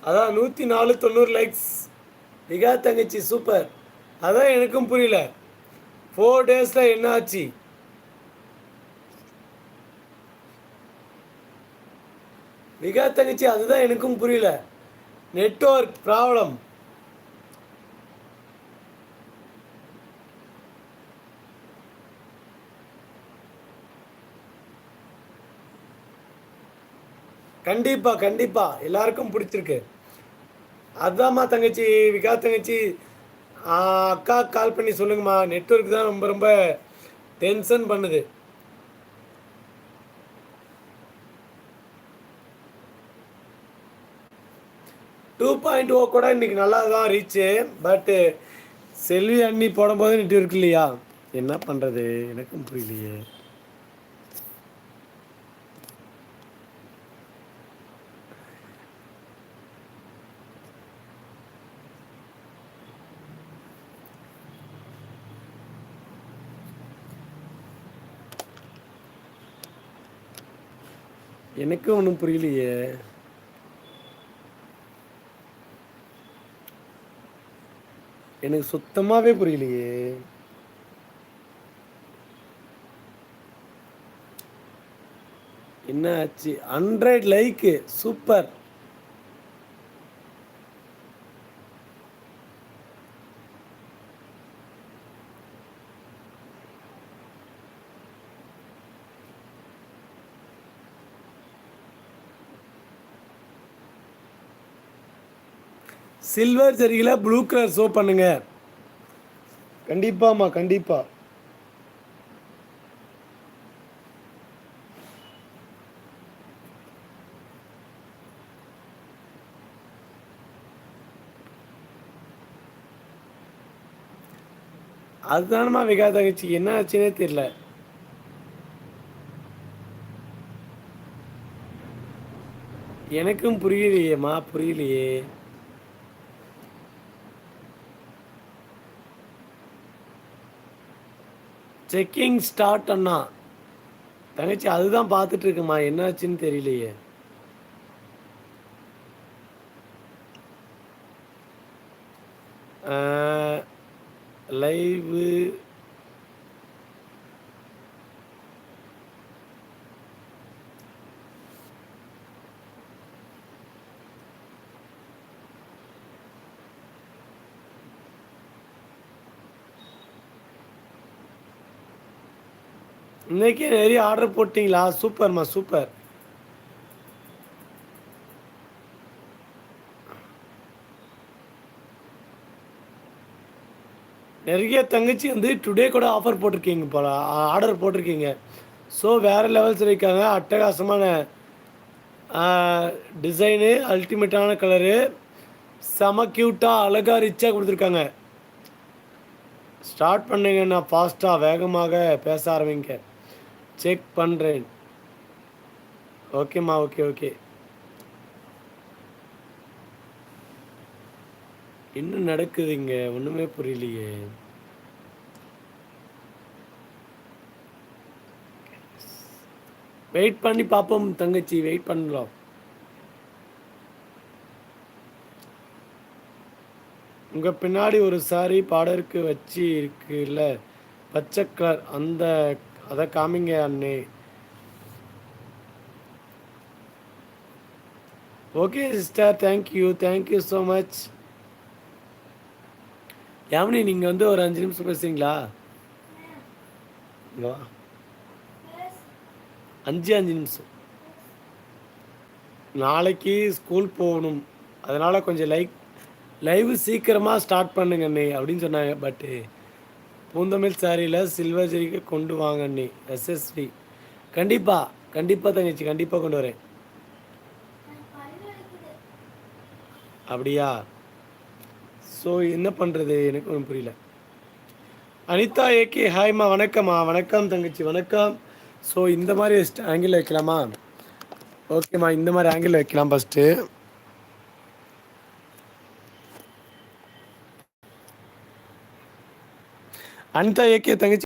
அதான் 104 லைக்ஸ். விகா தங்கச்சி சூப்பர். அதான் எனக்கும் புரியல, 4 டேஸில் என்ன ஆச்சு? விகா தங்கச்சி அதுதான் எனக்கும் புரியல, நெட்வொர்க் ப்ராப்ளம். கண்டிப்பாக கண்டிப்பாக எல்லாருக்கும் பிடிச்சிருக்கு. அதுதான்மா தங்கச்சி, விகா தங்கச்சி அக்கா கால் பண்ணி சொல்லுங்கம்மா. நெட்வொர்க் தான் ரொம்ப ரொம்ப டென்ஷன் பண்ணுது. 2.0 கூட இன்றைக்கி நல்லா தான் ரீச்சு. பட்டு செல்வி அண்ணி போடும்போது நெட்வொர்க் இல்லையா? என்ன பண்ணுறது எனக்கும் புரியலையே. எனக்கு ஒன்றும் புரியலையே. எனக்கு சுத்தமாகவே புரியலையே. என்ன ஆச்சு? 100 லைக்கு சூப்பர். சில்வர் சரியில் ப்ளூ கலர் ஷோ பண்ணுங்க. கண்டிப்பாம்மா கண்டிப்பாக. அதுதானம்மா விகா தங்கச்சி, என்ன ஆச்சுன்னே தெரியல. எனக்கும் புரியலையேம்மா, புரியலையே. செக்கிங் ஸ்டார்ட் அண்ணா. தங்கச்சி அதுதான் பார்த்துட்டு இருக்குமா, என்னாச்சுன்னு தெரியலையே. லைவு இன்னைக்கே நிறைய ஆர்டர் போட்டிங்களா? சூப்பர்மா சூப்பர். நிறைய தங்கச்சி வந்து டுடே கூட ஆஃபர் போட்டிருக்கீங்க போல, ஆர்டர் போட்டிருக்கீங்க. ஸோ வேறு லெவல்ஸ் இருக்காங்க. அட்டகாசமான டிசைனு, அல்டிமேட்டான கலரு, செம க்யூட்டாக அழகாக ரிச்சாக கொடுத்துருக்காங்க. ஸ்டார்ட் பண்ணுங்க, நான் ஃபாஸ்ட்டாக வேகமாக பேச ஆரம்பிங்க. செக் பண்ணுறேன். ஓகேம்மா ஓகே ஓகே. என்ன நடக்குதுங்க, ஒன்றுமே புரியலையே. வெயிட் பண்ணி பார்ப்போம் தங்கச்சி, வெயிட் பண்ணலாம். உங்கள் பின்னாடி ஒரு சாரி பார்டருக்கு வச்சு இருக்குல்ல, பச்சை கலர், அதை காமிங்க அண்ணே. Okay sister, thank you so much. Yamini நீங்கள் வந்து ஒரு 5 நிமிஷம் பேசுகிறீங்களா? வா, 5 நிமிஷம். நாளைக்கு ஸ்கூல் போகணும், அதனால் கொஞ்சம் லைவ் சீக்கிரமாக ஸ்டார்ட் பண்ணுங்க அண்ணே அப்படின்னு சொன்னாங்க. பட்டு பூந்தமிழ் சாரியில் சில்வர் ஜெரிக்கு கொண்டு வாங்க அண்ணே. எஸ்எஸ்வி கண்டிப்பாக தங்கச்சி, கண்டிப்பாக கொண்டு வரேன். அப்படியா? ஸோ என்ன பண்ணுறது எனக்கு ஒன்றும் புரியல. அனிதா ஏகே ஹாய்மா, வணக்கம்மா. வணக்கம் தங்கச்சி, வணக்கம். ஸோ இந்த மாதிரி ஆங்கிள் வைக்கலாமா? ஓகேம்மா, இந்த மாதிரி ஆங்கிள் வைக்கலாம் ஃபஸ்ட்டு. அனிதா ஏகே தங்கச்சி